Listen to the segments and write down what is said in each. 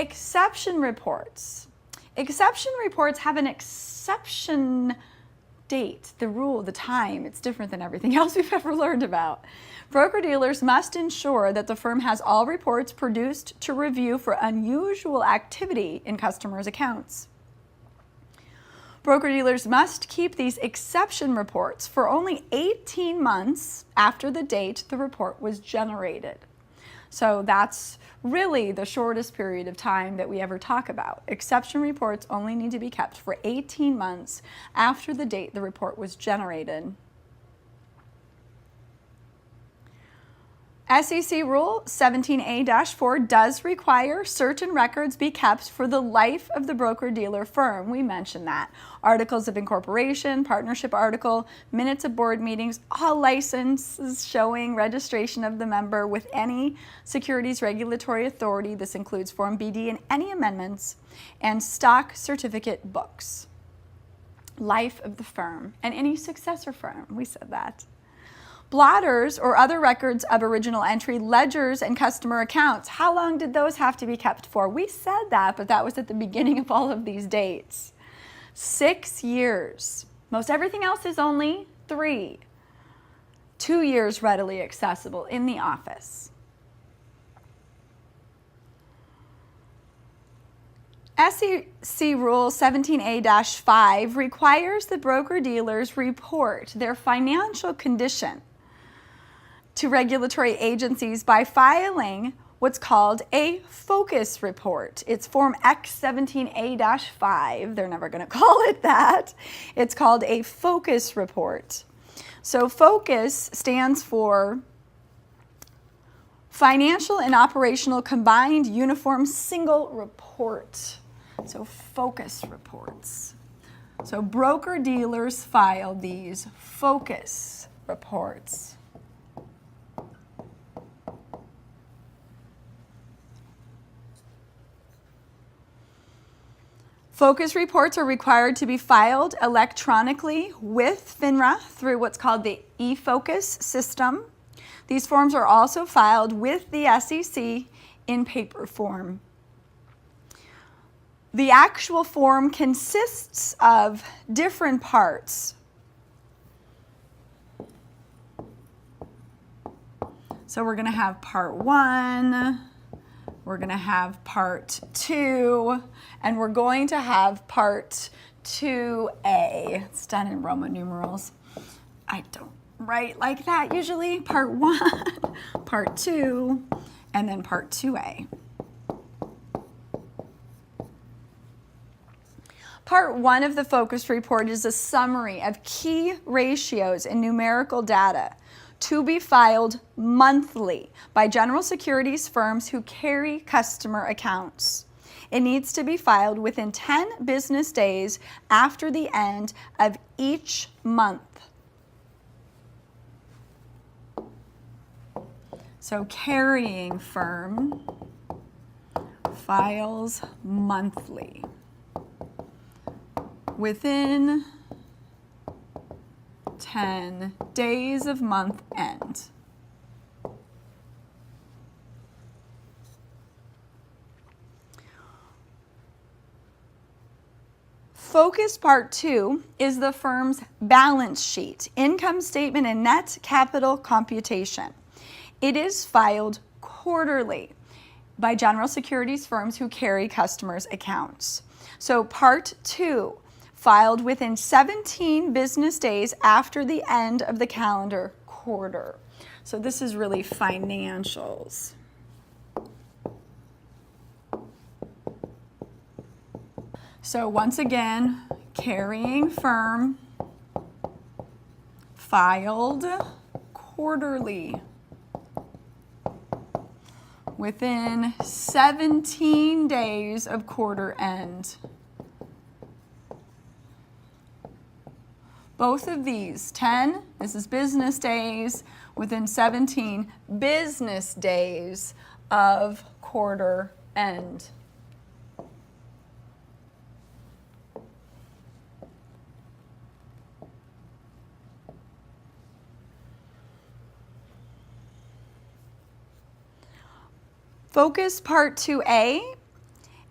Exception reports. Exception reports have an exception date, the rule, the time. It's different than everything else we've ever learned about. Broker-dealers must ensure that the firm has all reports produced to review for unusual activity in customers' accounts. Broker-dealers must keep these exception reports for only 18 months after the date the report was generated. So that's really the shortest period of time that we ever talk about. Exception reports only need to be kept for 18 months after the date the report was generated. SEC Rule 17A-4 does require certain records be kept for the life of the broker-dealer firm. We mentioned that. Articles of incorporation, partnership article, minutes of board meetings, all licenses showing registration of the member with any securities regulatory authority. This includes Form BD and any amendments, and stock certificate books. Life of the firm and any successor firm. We said that. Blotters or other records of original entry, ledgers, and customer accounts. How long did those have to be kept for? We said that, but that was at the beginning of all of these dates. 6 years. Most everything else is only 3. 2 years readily accessible in the office. SEC Rule 17A-5 requires the broker-dealers report their financial condition to regulatory agencies by filing what's called a focus report. It's Form X17A-5. They're never going to call it that. It's called a focus report. So focus stands for Financial and Operational Combined Uniform Single Report. So focus reports. So broker-dealers file these focus reports. Focus reports are required to be filed electronically with FINRA through what's called the eFocus system. These forms are also filed with the SEC in paper form. The actual form consists of different parts. So we're going to have part 1. We're going to have part 2, and we're going to have part 2A. It's done in Roman numerals. I don't write like that usually. Part 1, part 2, and then part 2A. Part 1 of the focus report is a summary of key ratios and numerical data to be filed monthly by general securities firms who carry customer accounts. It needs to be filed within 10 business days after the end of each month. So carrying firm files monthly within 10 days of month end. Focus Part 2 is the firm's balance sheet, income statement, and net capital computation. It is filed quarterly by general securities firms who carry customers' accounts. So Part 2, filed within 17 business days after the end of the calendar quarter. So this is really financials. So once again, carrying firm filed quarterly within 17 days of quarter end. Both of these, 10, this is business days, within 17 business days of quarter end. Focus Part 2A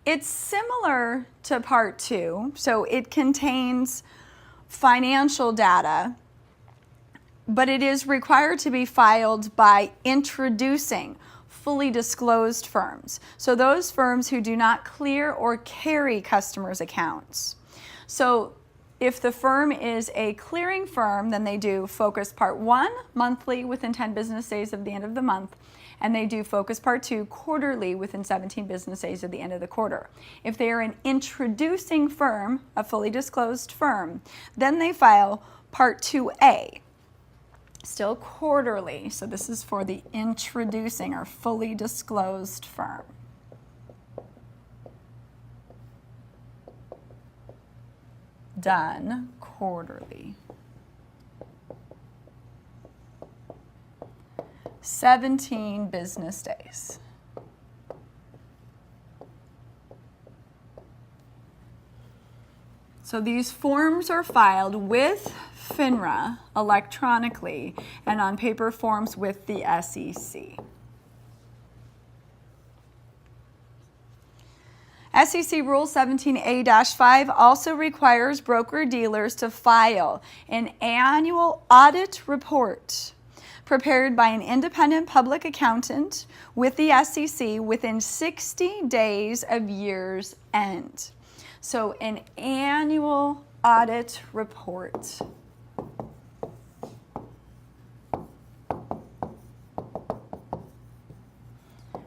It's similar to Part 2, so it contains financial data, but it is required to be filed by introducing fully disclosed firms. So those firms who do not clear or carry customers' accounts. So if the firm is a clearing firm, then they do Focus Part 1 monthly within 10 business days of the end of the month, and they do Focus Part 2 quarterly within 17 business days of the end of the quarter. If they are an introducing firm, a fully disclosed firm, then they file Part 2A, still quarterly. So this is for the introducing or fully disclosed firm. Done quarterly. 17 business days. So these forms are filed with FINRA electronically and on paper forms with the SEC. SEC Rule 17A-5 also requires broker-dealers to file an annual audit report prepared by an independent public accountant with the SEC within 60 days of year's end. So an annual audit report.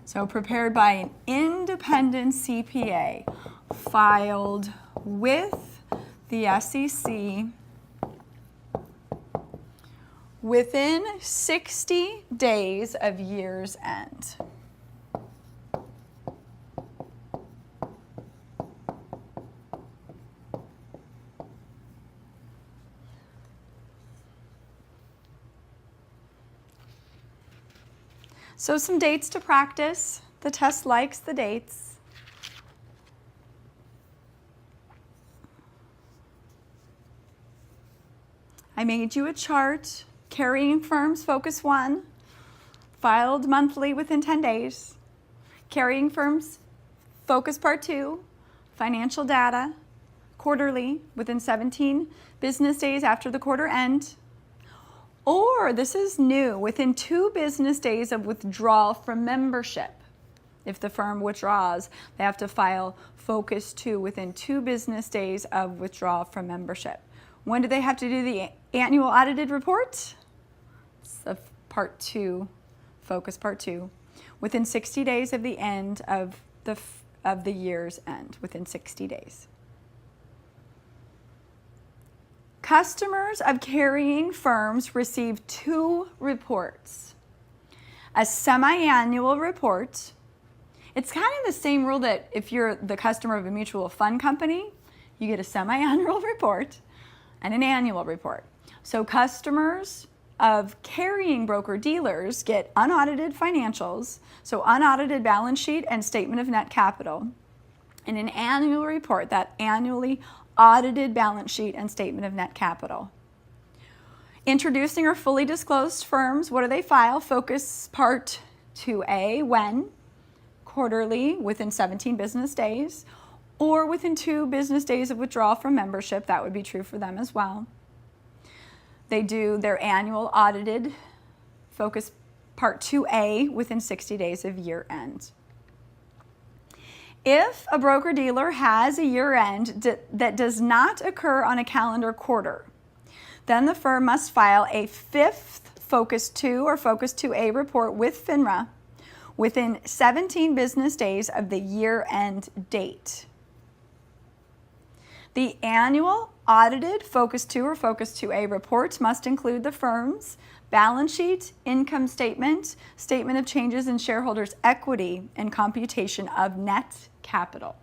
So prepared by an independent CPA, filed with the SEC within 60 days of year's end. So some dates to practice. The test likes the dates. I made you a chart. Carrying firms, Focus 1, filed monthly within 10 days. Carrying firms, Focus Part 2, financial data, quarterly within 17 business days after the quarter end. Or, this is new, within 2 business days of withdrawal from membership. If the firm withdraws, they have to file Focus 2 within 2 business days of withdrawal from membership. When do they have to do the annual audited report? It's Part 2, Focus Part 2, within 60 days of the end of the year's end, within 60 days. Customers of carrying firms receive 2 reports. A semi-annual report. It's kind of the same rule that if you're the customer of a mutual fund company, you get a semi-annual report and an annual report. So customers of carrying broker-dealers get unaudited financials, so unaudited balance sheet and statement of net capital, and an annual report, that annually audited balance sheet and statement of net capital. Introducing or fully disclosed firms, what do they file? Focus Part 2A, when? Quarterly, within 17 business days, or within 2 business days of withdrawal from membership. That would be true for them as well. They do their annual audited Focus Part 2A within 60 days of year end. If a broker-dealer has a year end that does not occur on a calendar quarter, then the firm must file a 5th Focus 2 or Focus 2A report with FINRA within 17 business days of the year-end date. The annual audited Focus 2 or Focus 2A reports must include the firm's balance sheet, income statement, statement of changes in shareholders' equity, and computation of net capital.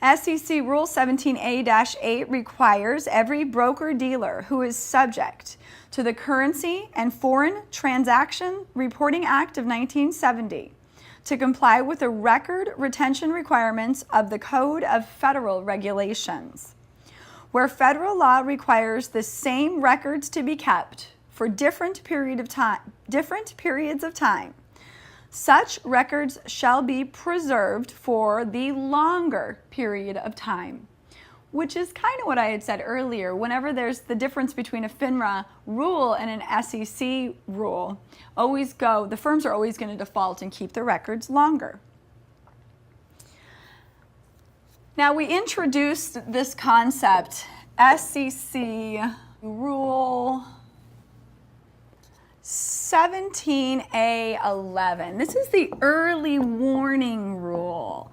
SEC Rule 17A-8 requires every broker-dealer who is subject to the Currency and Foreign Transaction Reporting Act of 1970 to comply with the record retention requirements of the Code of Federal Regulations. Where federal law requires the same records to be kept for different periods of time, Such records shall be preserved for the longer period of time, which is kind of what I had said earlier. Whenever there's the difference between a FINRA rule and an SEC rule, the firms are always going to default and keep the records longer. Now, we introduced this concept, SEC Rule 17A11. This is the early warning rule.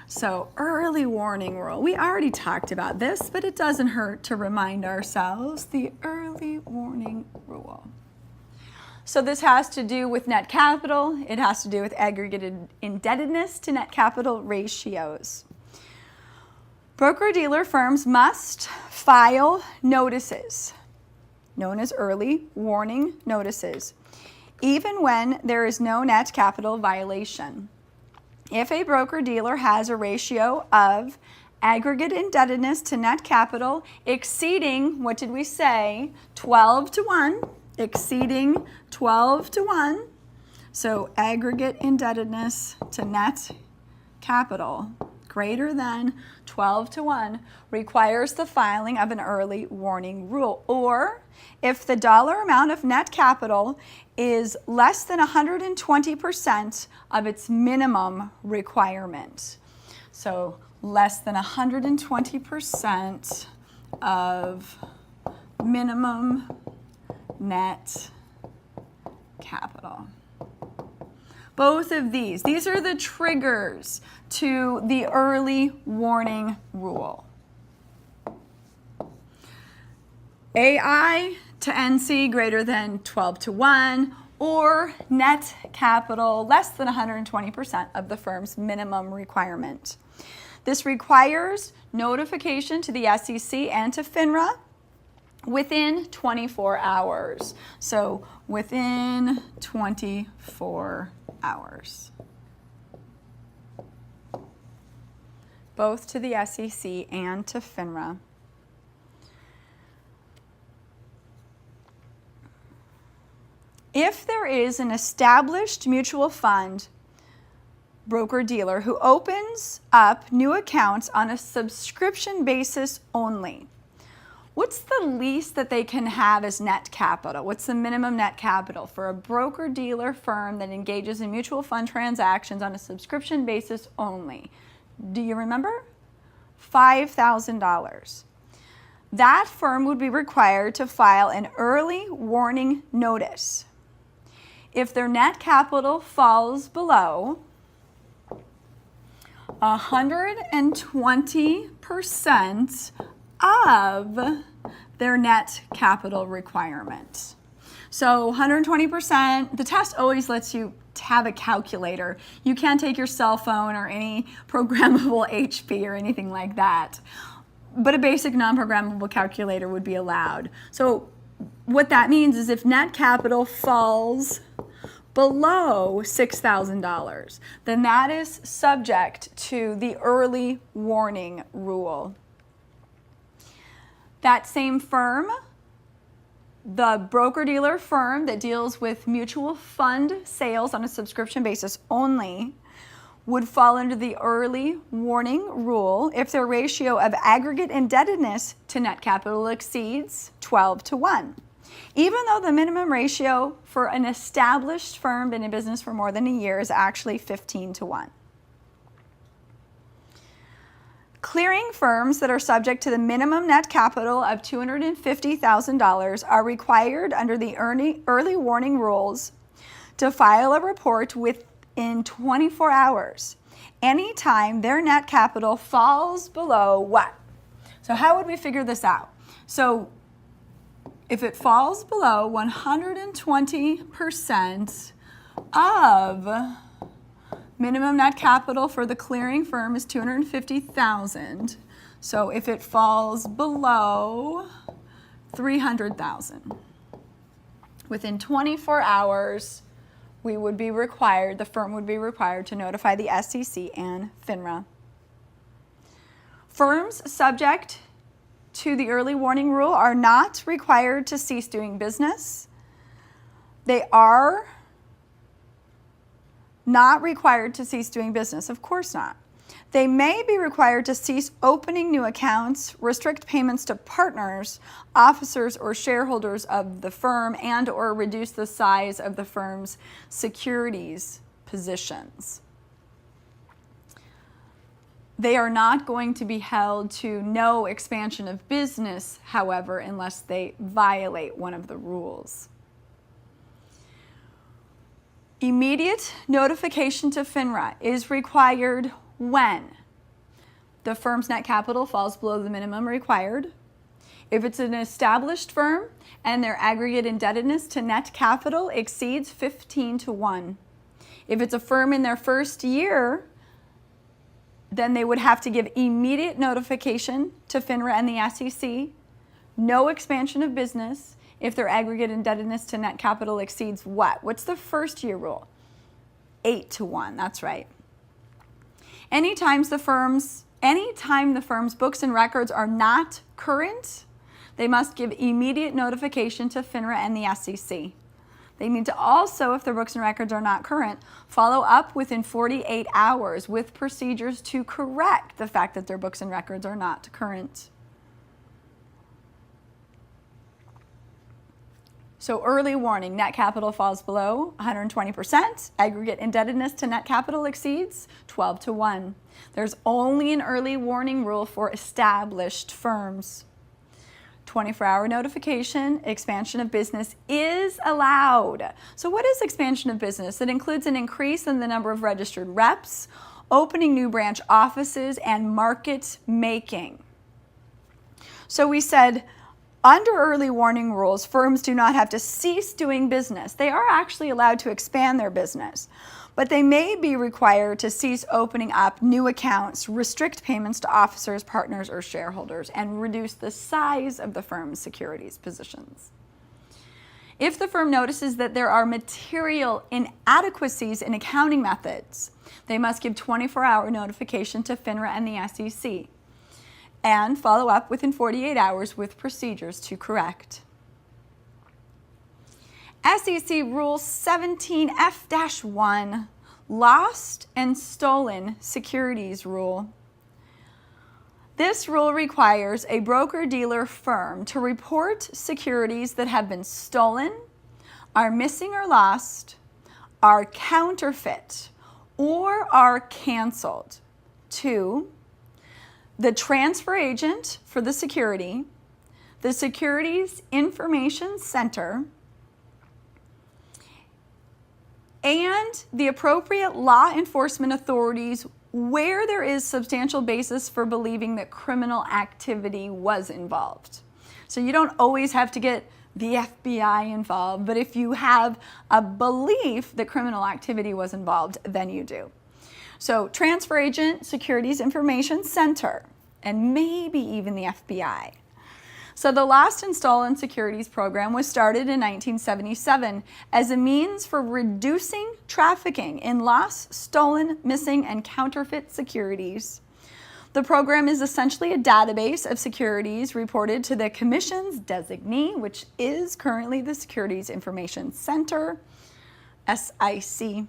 So, early warning rule. We already talked about this, but it doesn't hurt to remind ourselves the early warning rule. So this has to do with net capital. It has to do with aggregated indebtedness to net capital ratios. Broker-dealer firms must file notices, known as early warning notices, even when there is no net capital violation. If a broker-dealer has a ratio of aggregate indebtedness to net capital exceeding, what did we say, 12 to 1, exceeding 12 to 1, so aggregate indebtedness to net capital greater than 12 to 1 requires the filing of an early warning rule. Or if the dollar amount of net capital is less than 120% of its minimum requirement. So less than 120% of minimum net capital. Both of these are the triggers to the early warning rule. AI to NC greater than 12 to 1, or net capital less than 120% of the firm's minimum requirement. This requires notification to the SEC and to FINRA within 24 hours. So within 24 hours. Both to the SEC and to FINRA. If there is an established mutual fund broker-dealer who opens up new accounts on a subscription basis only, what's the least that they can have as net capital? What's the minimum net capital for a broker-dealer firm that engages in mutual fund transactions on a subscription basis only? Do you remember? $5,000. That firm would be required to file an early warning notice if their net capital falls below 120% of their net capital requirement. So 120%, the test always lets you have a calculator. You can't take your cell phone or any programmable HP or anything like that. But a basic non-programmable calculator would be allowed. So what that means is if net capital falls below $6,000, then that is subject to the early warning rule. That same firm, the broker-dealer firm that deals with mutual fund sales on a subscription basis only, would fall under the early warning rule if their ratio of aggregate indebtedness to net capital exceeds 12 to 1. Even though the minimum ratio for an established firm been in business for more than a year is actually 15 to 1. Clearing firms that are subject to the minimum net capital of $250,000 are required under the early warning rules to file a report within 24 hours anytime their net capital falls below what? So how would we figure this out? So if it falls below 120% of minimum net capital for the clearing firm is $250,000. So if it falls below $300,000, within 24 hours, the firm would be required to notify the SEC and FINRA. Firms subject to the early warning rule are not required to cease doing business. They are Not required to cease doing business, of course not. They may be required to cease opening new accounts, restrict payments to partners, officers, or shareholders of the firm, and or reduce the size of the firm's securities positions. They are not going to be held to no expansion of business, however, unless they violate one of the rules. Immediate notification to FINRA is required when the firm's net capital falls below the minimum required, if it's an established firm and their aggregate indebtedness to net capital exceeds 15-1. If it's a firm in their first year, then they would have to give immediate notification to FINRA and the SEC, no expansion of business if their aggregate indebtedness to net capital exceeds what? What's the first year rule? 8-1, that's right. Anytime the firm's books and records are not current, they must give immediate notification to FINRA and the SEC. They need to also, if their books and records are not current, follow up within 48 hours with procedures to correct the fact that their books and records are not current. So early warning, net capital falls below 120%, aggregate indebtedness to net capital exceeds 12-1. There's only an early warning rule for established firms. 24-hour notification, expansion of business is allowed. So what is expansion of business? It includes an increase in the number of registered reps, opening new branch offices, and market making. So we said, under early warning rules, firms do not have to cease doing business. They are actually allowed to expand their business, but they may be required to cease opening up new accounts, restrict payments to officers, partners, or shareholders, and reduce the size of the firm's securities positions. If the firm notices that there are material inadequacies in accounting methods, they must give 24-hour notification to FINRA and the SEC. And follow up within 48 hours with procedures to correct. SEC Rule 17F-1, Lost and Stolen Securities Rule. This rule requires a broker-dealer firm to report securities that have been stolen, are missing or lost, are counterfeit, or are canceled to the transfer agent for the security, the Securities Information Center, and the appropriate law enforcement authorities where there is substantial basis for believing that criminal activity was involved. So you don't always have to get the FBI involved, but if you have a belief that criminal activity was involved, then you do. So transfer agent, Securities Information Center, and maybe even the FBI. So the Lost and Stolen Securities Program was started in 1977 as a means for reducing trafficking in lost, stolen, missing, and counterfeit securities. The program is essentially a database of securities reported to the Commission's designee, which is currently the Securities Information Center, SIC.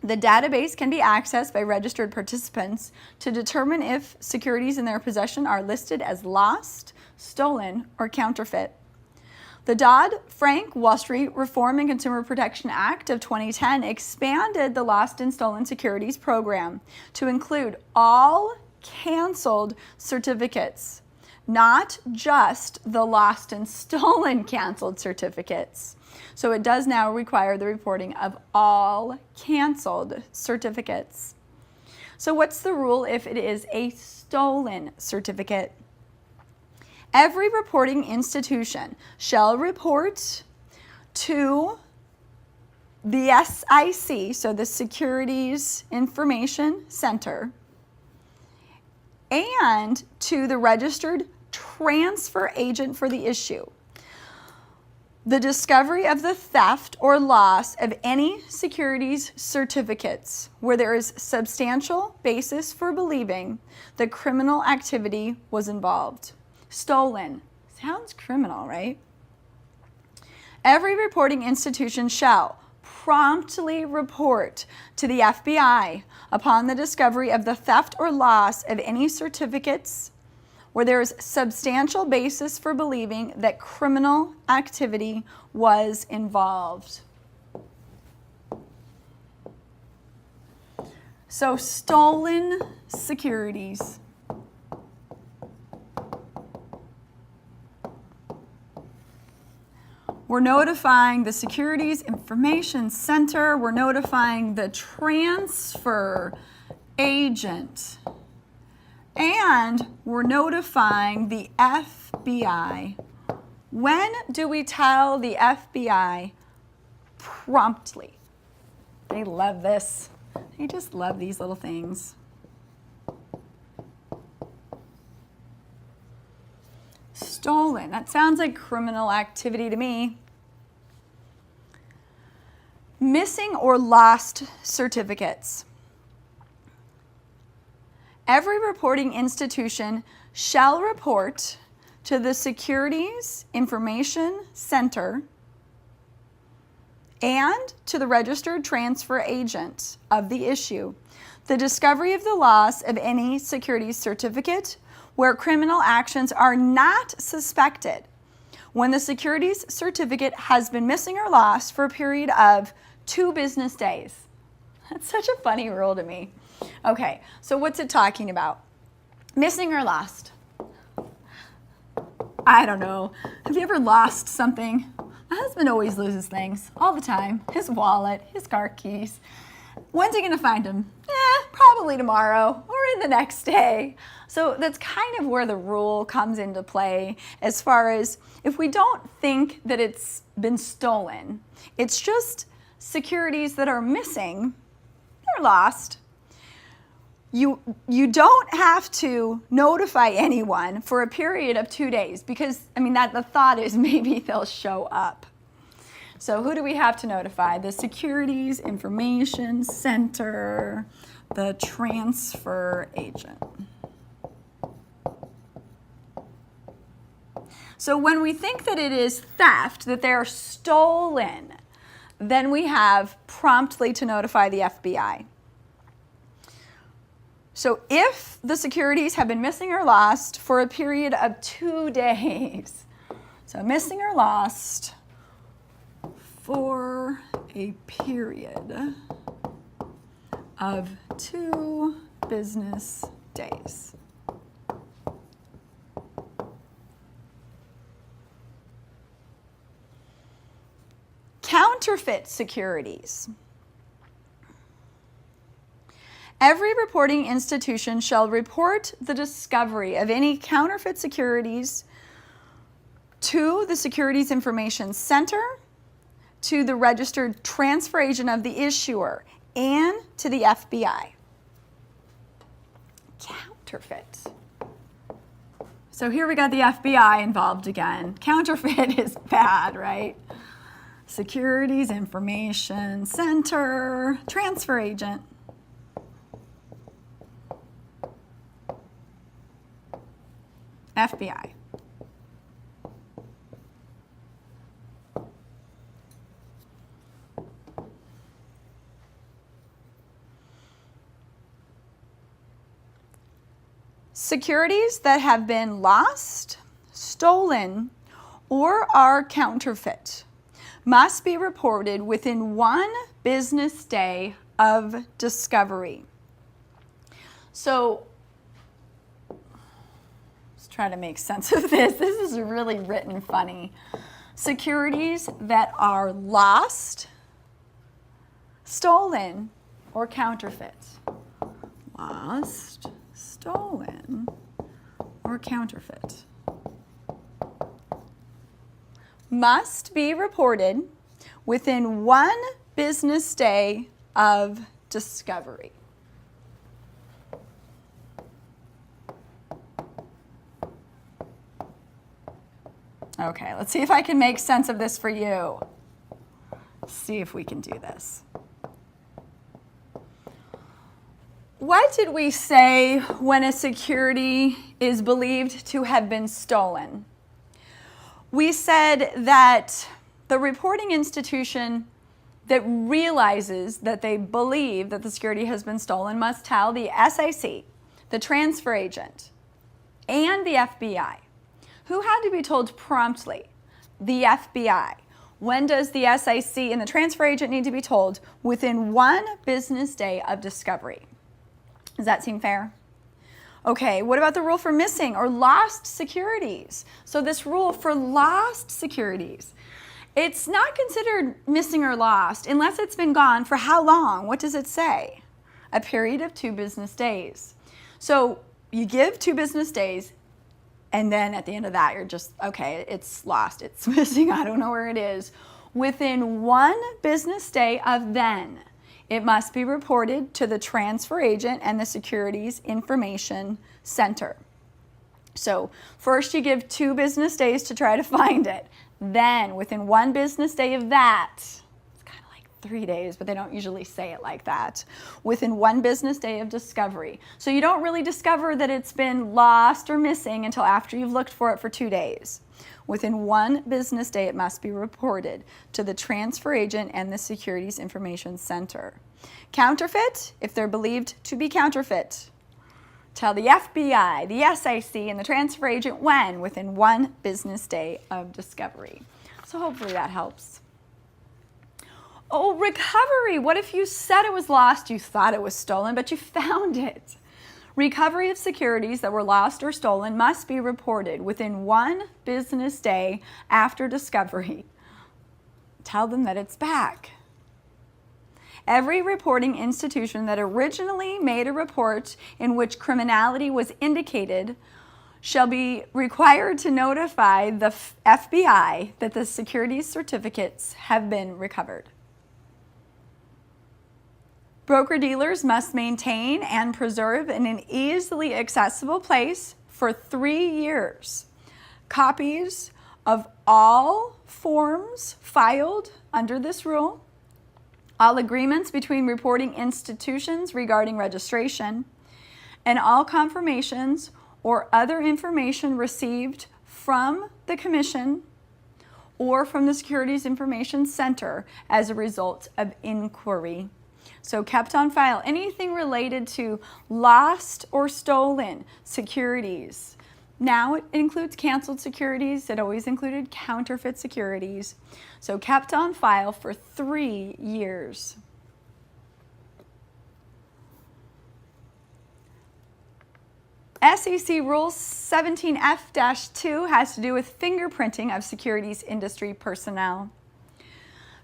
The database can be accessed by registered participants to determine if securities in their possession are listed as lost, stolen, or counterfeit. The Dodd-Frank Wall Street Reform and Consumer Protection Act of 2010 expanded the Lost and Stolen Securities Program to include all canceled certificates, not just the lost and stolen canceled certificates. So it does now require the reporting of all canceled certificates. So what's the rule if it is a stolen certificate? Every reporting institution shall report to the SIC, so the Securities Information Center, and to the registered transfer agent for the issue, the discovery of the theft or loss of any securities certificates where there is substantial basis for believing that criminal activity was involved. Stolen. Sounds criminal, right? Every reporting institution shall promptly report to the FBI upon the discovery of the theft or loss of any certificates where there is substantial basis for believing that criminal activity was involved. So, stolen securities. We're notifying the Securities Information Center. We're notifying the transfer agent. And we're notifying the FBI. When do we tell the FBI? Promptly. They love this. They just love these little things. Stolen. That sounds like criminal activity to me. Missing or lost certificates. Every reporting institution shall report to the Securities Information Center and to the registered transfer agent of the issue the discovery of the loss of any securities certificate where criminal actions are not suspected when the securities certificate has been missing or lost for a period of 2 business days. That's such a funny rule to me. Okay, so what's it talking about? Missing or lost? I don't know. Have you ever lost something? My husband always loses things all the time. His wallet, his car keys. When's he going to find them? Probably tomorrow or in the next day. So that's kind of where the rule comes into play as far as if we don't think that it's been stolen, it's just securities that are missing, they're lost. You don't have to notify anyone for a period of 2 days because, that the thought is maybe they'll show up. So who do we have to notify? The Securities Information Center, the transfer agent. So when we think that it is theft, that they're stolen, then we have promptly to notify the FBI. So if the securities have been missing or lost for a period of 2 days, so missing or lost for a period of 2 business days. Counterfeit securities. Every reporting institution shall report the discovery of any counterfeit securities to the Securities Information Center, to the registered transfer agent of the issuer, and to the FBI. Counterfeit. So here we got the FBI involved again. Counterfeit is bad, right? Securities Information Center, transfer agent. FBI. Securities that have been lost, stolen, or are counterfeit must be reported within 1 business day of discovery. So, let's try to make sense of this. This is really written funny. Securities that are lost, stolen, or counterfeit. Lost, stolen, or counterfeit. Must be reported within 1 business day of discovery. Okay, let's see if I can make sense of this for you. Let's see if we can do this. What did we say when a security is believed to have been stolen? We said that the reporting institution that realizes that they believe that the security has been stolen must tell the SIC, the transfer agent, and the FBI. Who had to be told promptly? The FBI. When does the SIC and the transfer agent need to be told? Within 1 business day of discovery. Does that seem fair? Okay, what about the rule for missing or lost securities? So this rule for lost securities, it's not considered missing or lost unless it's been gone for how long? What does it say? A period of 2 business days. So you give 2 business days, and then at the end of that, you're just, okay, it's lost, it's missing, I don't know where it is. Within 1 business day of then, it must be reported to the transfer agent and the Securities Information Center. So first you give 2 business days to try to find it. Then within 1 business day of that, it's kind of like 3 days, but they don't usually say it like that. Within 1 business day of discovery. So you don't really discover that it's been lost or missing until after you've looked for it for 2 days. Within 1 business day, it must be reported to the transfer agent and the Securities Information Center. Counterfeit, if they're believed to be counterfeit, tell the FBI, the SIC, and the transfer agent when? Within 1 business day of discovery. So hopefully that helps. Oh, recovery. What if you said it was lost, you thought it was stolen, but you found it? Recovery of securities that were lost or stolen must be reported within 1 business day after discovery. Tell them that it's back. Every reporting institution that originally made a report in which criminality was indicated shall be required to notify the FBI that the securities certificates have been recovered. Broker-dealers must maintain and preserve in an easily accessible place for 3 years copies of all forms filed under this rule, all agreements between reporting institutions regarding registration, and all confirmations or other information received from the Commission or from the Securities Information Center as a result of inquiry. So kept on file, anything related to lost or stolen securities. Now it includes canceled securities. It always included counterfeit securities. So kept on file for 3 years. SEC Rule 17F-2 has to do with fingerprinting of securities industry personnel.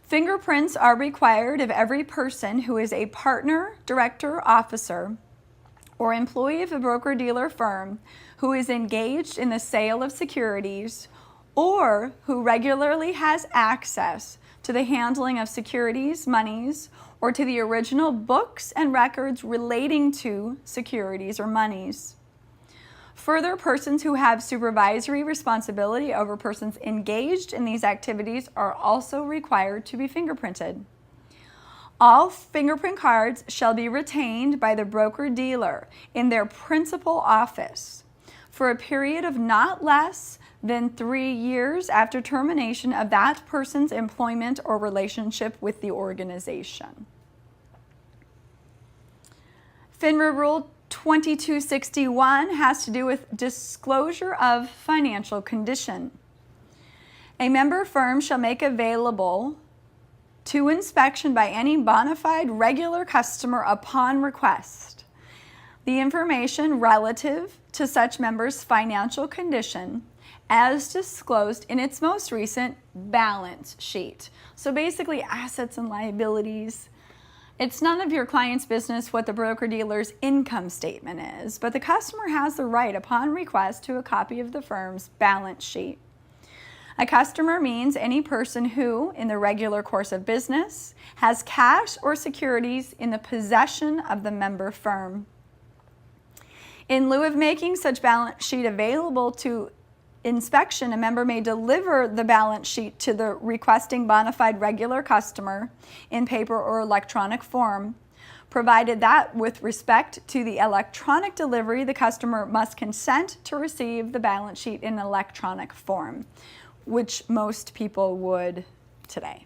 Fingerprints are required of every person who is a partner, director, officer, or employee of a broker-dealer firm who is engaged in the sale of securities or who regularly has access to the handling of securities, monies, or to the original books and records relating to securities or monies. Further, persons who have supervisory responsibility over persons engaged in these activities are also required to be fingerprinted. All fingerprint cards shall be retained by the broker-dealer in their principal office for a period of not less than 3 years after termination of that person's employment or relationship with the organization. FINRA Rule 2261 has to do with disclosure of financial condition. A member firm shall make available to inspection by any bona fide regular customer upon request the information relative to such member's financial condition as disclosed in its most recent balance sheet. So basically assets and liabilities. It's none of your client's business what the broker-dealer's income statement is, but the customer has the right upon request to a copy of the firm's balance sheet. A customer means any person who, in the regular course of business, has cash or securities in the possession of the member firm. In lieu of making such balance sheet available to inspection, a member may deliver the balance sheet to the requesting bona fide regular customer in paper or electronic form, provided that with respect to the electronic delivery, the customer must consent to receive the balance sheet in electronic form, which most people would today.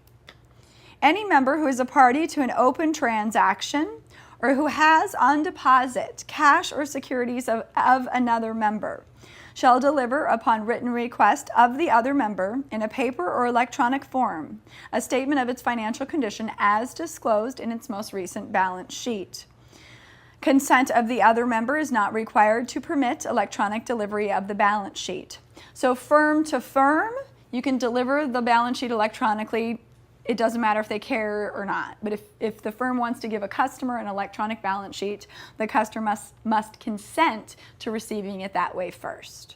Any member who is a party to an open transaction or who has on deposit cash or securities of another member shall deliver upon written request of the other member in a paper or electronic form a statement of its financial condition as disclosed in its most recent balance sheet. Consent of the other member is not required to permit electronic delivery of the balance sheet. So firm to firm, you can deliver the balance sheet electronically. It doesn't matter if they care or not. But if the firm wants to give a customer an electronic balance sheet, the customer must consent to receiving it that way first.